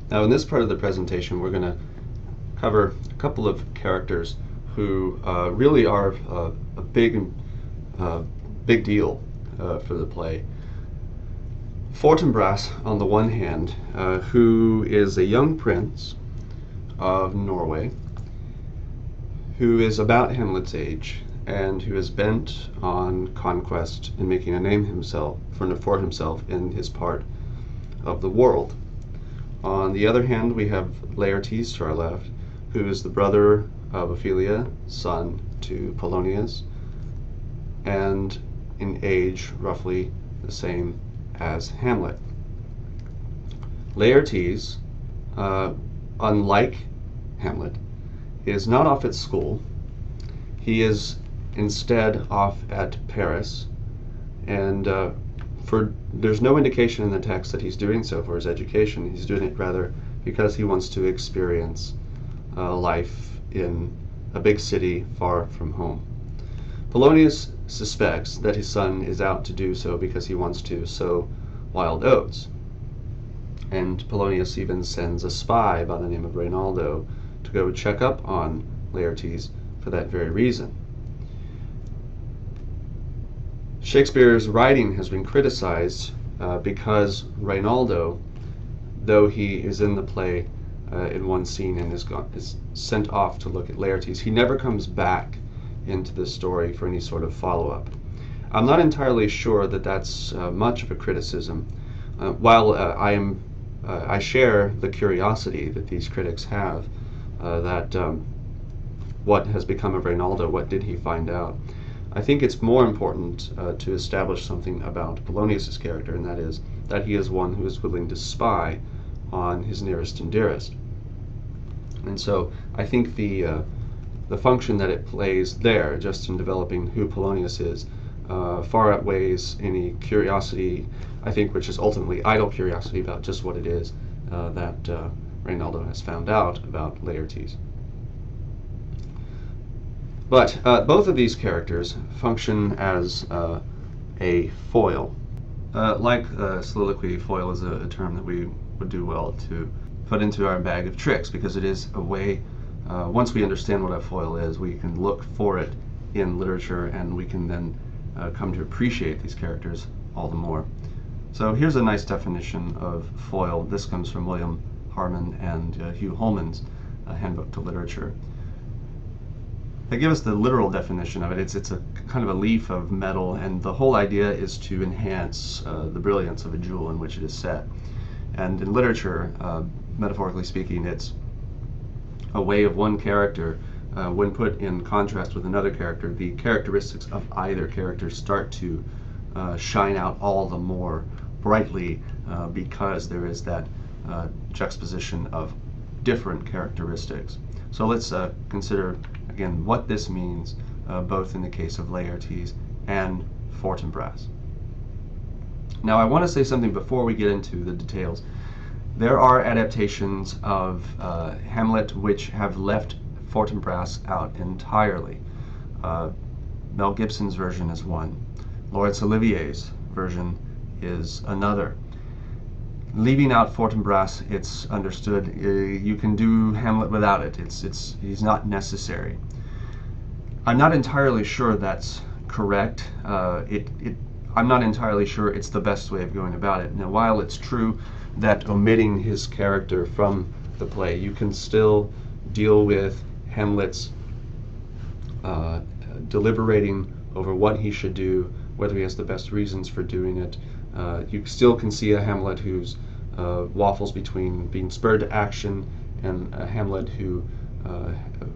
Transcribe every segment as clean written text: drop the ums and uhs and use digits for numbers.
Now, in this part of the presentation, we're going to cover a couple of characters who really are a big deal for the play. Fortinbras, on the one hand, who is a young prince of Norway, who is about Hamlet's age, and who is bent on conquest and making a name for himself in his part of the world. On the other hand, we have Laertes to our left, who is the brother of Ophelia, son to Polonius, and in age roughly the same as Hamlet. Laertes, unlike Hamlet, is not off at school. He is instead off at Paris, and there's no indication in the text that he's doing so for his education. He's doing it rather because he wants to experience life in a big city far from home. Polonius suspects that his son is out to do so because he wants to sow wild oats, and Polonius even sends a spy by the name of Reynaldo to go check up on Laertes for that very reason. Shakespeare's writing has been criticized because Reynaldo, though he is in the play in one scene and is sent off to look at Laertes, he never comes back into the story for any sort of follow-up. I'm not entirely sure that that's much of a criticism. While I share the curiosity that these critics have that what has become of Reynaldo, what did he find out? I think it's more important to establish something about Polonius's character, and that is that he is one who is willing to spy on his nearest and dearest. And so I think the function that it plays there, just in developing who Polonius is, far outweighs any curiosity, I think, which is ultimately idle curiosity about just what it is that Reynaldo has found out about Laertes. But both of these characters function as a foil. Like soliloquy, foil is a term that we would do well to put into our bag of tricks, because it is a way, once we understand what a foil is, we can look for it in literature, and we can then come to appreciate these characters all the more. So here's a nice definition of foil. This comes from William Harman and Hugh Holman's Handbook to Literature. They give us the literal definition of it. It's a kind of a leaf of metal, and the whole idea is to enhance the brilliance of a jewel in which it is set. And in literature, metaphorically speaking, it's a way of one character, when put in contrast with another character, the characteristics of either character start to shine out all the more brightly because there is that juxtaposition of different characteristics. So let's consider again what this means both in the case of Laertes and Fortinbras. Now I want to say something before we get into the details. There are adaptations of Hamlet which have left Fortinbras out entirely. Mel Gibson's version is one. Laurence Olivier's version is another. Leaving out Fortinbras, it's understood you can do Hamlet without it. He's not necessary. I'm not entirely sure that's correct. I'm not entirely sure it's the best way of going about it. Now, while it's true that omitting his character from the play, you can still deal with Hamlet's deliberating over what he should do, whether he has the best reasons for doing it. You still can see a Hamlet who's waffles between being spurred to action and a Hamlet who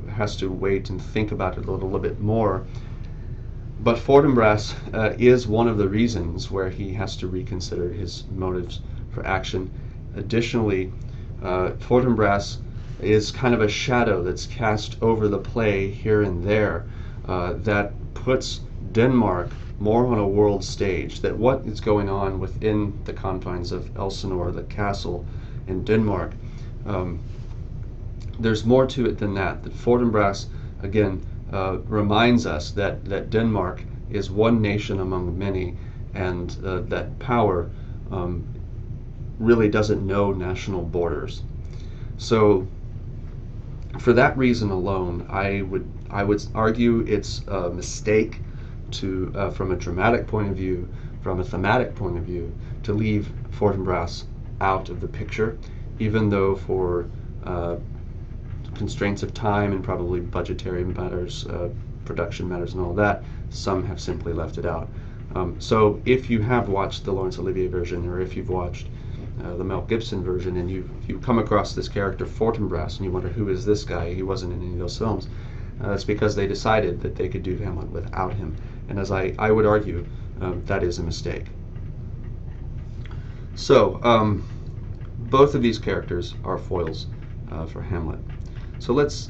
has to wait and think about it a little bit more. But Fortinbras is one of the reasons where he has to reconsider his motives for action. Additionally, Fortinbras is kind of a shadow that's cast over the play here and there that puts Denmark more on a world stage, that what is going on within the confines of Elsinore, the castle in Denmark, there's more to it than that. That Fortinbras, again, reminds us that Denmark is one nation among many, and that power really doesn't know national borders. So for that reason alone, I would argue it's a mistake to, from a dramatic point of view, from a thematic point of view, to leave Fortinbras out of the picture, even though for constraints of time and probably budgetary matters, production matters and all that, some have simply left it out. So if you have watched the Laurence Olivier version, or if you've watched the Mel Gibson version, and you come across this character Fortinbras and you wonder, who is this guy? He wasn't in any of those films. It's because they decided that they could do Hamlet without him. And as I would argue, that is a mistake. So both of these characters are foils for Hamlet. So let's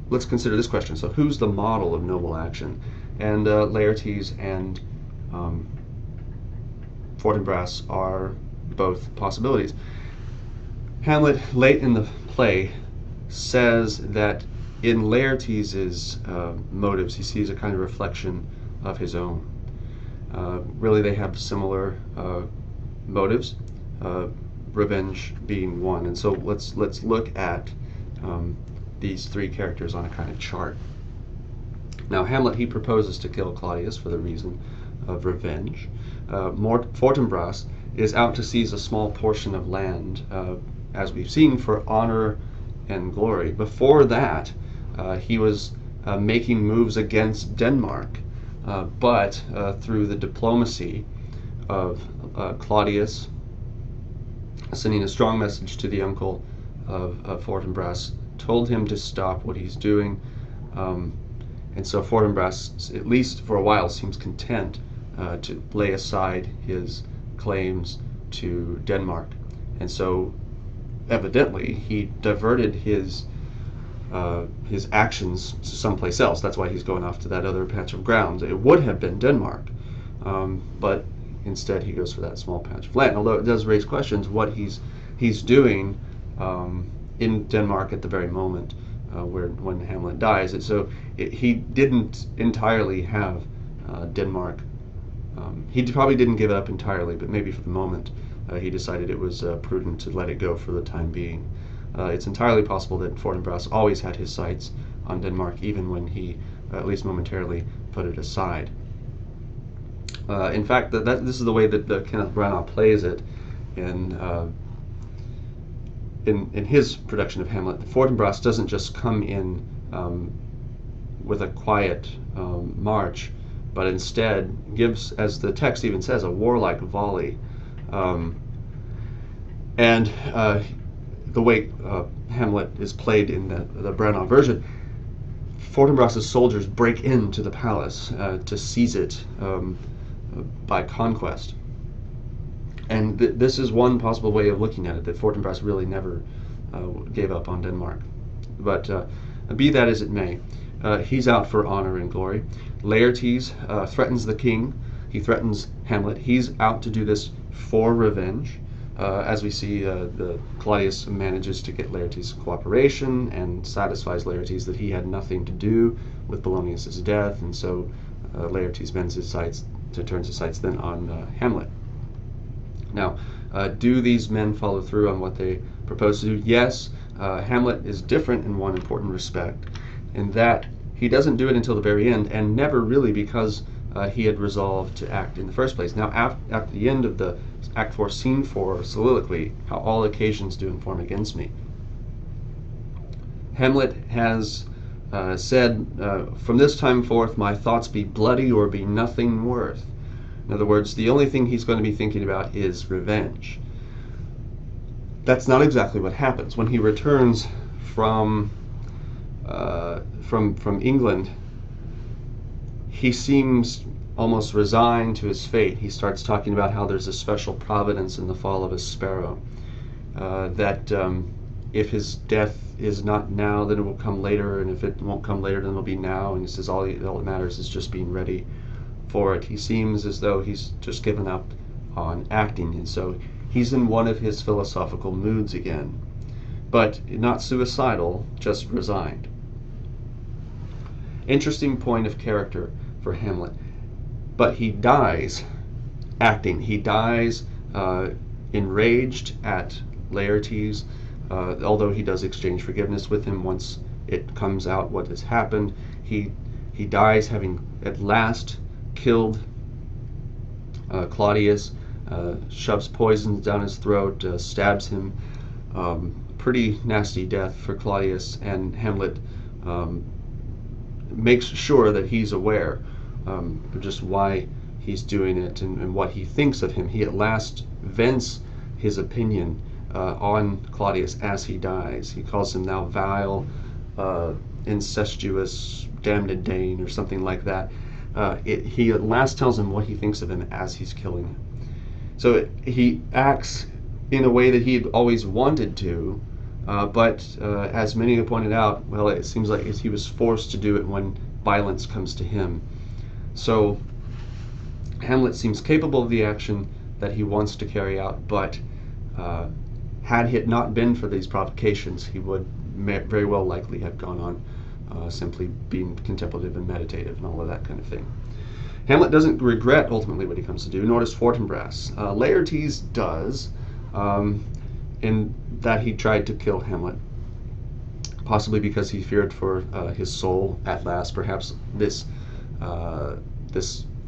consider this question. So who's the model of noble action? And Laertes and Fortinbras are both possibilities. Hamlet, late in the play, says that in Laertes' motives, he sees a kind of reflection of his own. Really, they have similar motives, revenge being one. And so let's look at these three characters on a kind of chart. Now, Hamlet, he proposes to kill Claudius for the reason of revenge. Fortinbras is out to seize a small portion of land, as we've seen, for honor and glory. Before that, he was making moves against Denmark, but through the diplomacy of Claudius, sending a strong message to the uncle of Fortinbras, told him to stop what he's doing. And so Fortinbras, at least for a while, seems content to lay aside his claims to Denmark. And so evidently he diverted his actions to someplace else. That's why he's going off to that other patch of ground. It would have been Denmark, but instead he goes for that small patch of land. Although it does raise questions what he's doing in Denmark at the very moment when Hamlet dies. And so he didn't entirely have Denmark. He probably didn't give it up entirely, but maybe for the moment he decided it was prudent to let it go for the time being. It's entirely possible that Fortinbras always had his sights on Denmark, even when he, at least momentarily, put it aside. In fact, this is the way that Kenneth Branagh plays it in his production of Hamlet. Fortinbras doesn't just come in with a quiet march, but instead gives, as the text even says, a warlike volley. And the way Hamlet is played in the Branagh version, Fortinbras' soldiers break into the palace to seize it by conquest. And this is one possible way of looking at it, that Fortinbras really never gave up on Denmark. But be that as it may, he's out for honor and glory. Laertes threatens the king. He threatens Hamlet. He's out to do this for revenge. As we see, Claudius manages to get Laertes' cooperation and satisfies Laertes that he had nothing to do with Polonius' death, and so Laertes turns his sights then on Hamlet. Now, do these men follow through on what they propose to do? Yes. Hamlet is different in one important respect, in that he doesn't do it until the very end, and never really because he had resolved to act in the first place. Now, at the end of the Act 4, Scene 4 soliloquy, how all occasions do inform against me, Hamlet has said, from this time forth my thoughts be bloody or be nothing worth. In other words, the only thing he's going to be thinking about is revenge. That's not exactly what happens. When he returns from England, he seems almost resigned to his fate. He starts talking about how there's a special providence in the fall of a sparrow, that if his death is not now, then it will come later, and if it won't come later, then it'll be now. And he says all that matters is just being ready for it. He seems as though he's just given up on acting, and so he's in one of his philosophical moods again, but not suicidal, just resigned. Interesting point of character for Hamlet. But he dies acting. He dies enraged at Laertes, although he does exchange forgiveness with him once it comes out what has happened. He dies having at last killed Claudius, shoves poisons down his throat, stabs him. Pretty nasty death for Claudius, and Hamlet makes sure that he's aware of just why he's doing it and what he thinks of him. He at last vents his opinion on Claudius as he dies. He calls him now vile, incestuous, damned Dane, or something like that. He at last tells him what he thinks of him as he's killing him. So he acts in a way that he had always wanted to, but as many have pointed out, well, it seems like he was forced to do it when violence comes to him. So Hamlet seems capable of the action that he wants to carry out, but had it not been for these provocations, he would very well likely have gone on simply being contemplative and meditative and all of that kind of thing. Hamlet doesn't regret ultimately what he comes to do, nor does Fortinbras. Laertes does, in that he tried to kill Hamlet, possibly because he feared for his soul at last. Perhaps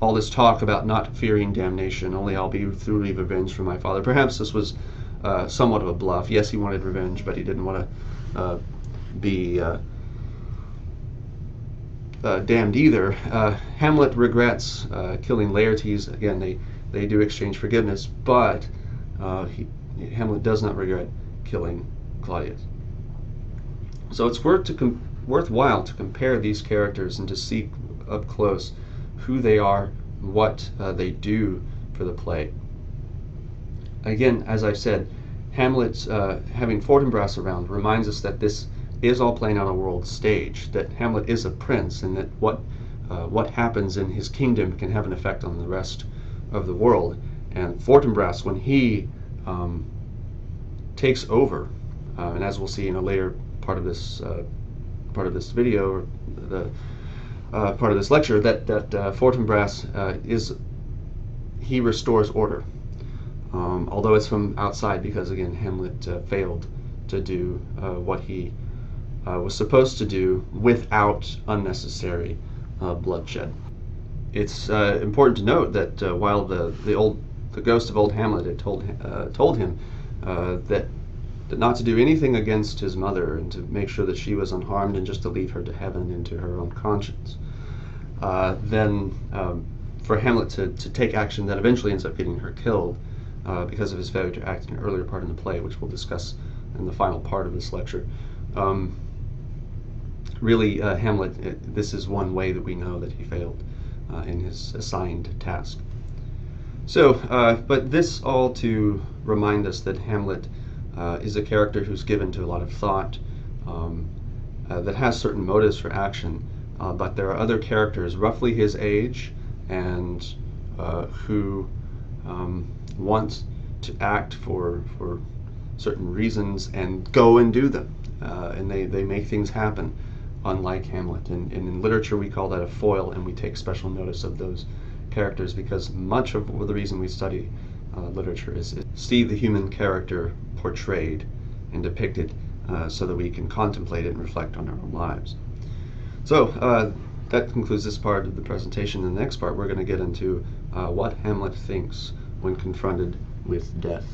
all this talk about not fearing damnation, only I'll be thoroughly revenged for my father. Perhaps this was somewhat of a bluff. Yes, he wanted revenge, but he didn't want to be damned either. Hamlet regrets killing Laertes. Again, they do exchange forgiveness, but Hamlet does not regret killing Claudius. So it's worthwhile to compare these characters and to see up close who they are, what they do for the play. Again, as I've said, Hamlet, having Fortinbras around, reminds us that this is all playing on a world stage, that Hamlet is a prince, and that what happens in his kingdom can have an effect on the rest of the world. And Fortinbras, when he takes over, and as we'll see in a later part of this video, or the part of this lecture, that Fortinbras he restores order, although it's from outside, because again Hamlet failed to do what he was supposed to do without unnecessary bloodshed. It's important to note that while the ghost of old Hamlet had told him that not to do anything against his mother, and to make sure that she was unharmed, and just to leave her to heaven and to her own conscience, then for Hamlet to take action that eventually ends up getting her killed because of his failure to act in an earlier part in the play, which we'll discuss in the final part of this lecture. Really, Hamlet, this is one way that we know that he failed in his assigned task. So, but this all to remind us that Hamlet is a character who's given to a lot of thought, that has certain motives for action, but there are other characters roughly his age and who want to act for certain reasons and go and do them, and they make things happen, unlike Hamlet. And in literature we call that a foil, and we take special notice of those characters, because much of the reason we study literature is to see the human character portrayed and depicted, so that we can contemplate it and reflect on our own lives. So that concludes this part of the presentation. In the next part we're going to get into what Hamlet thinks when confronted with death.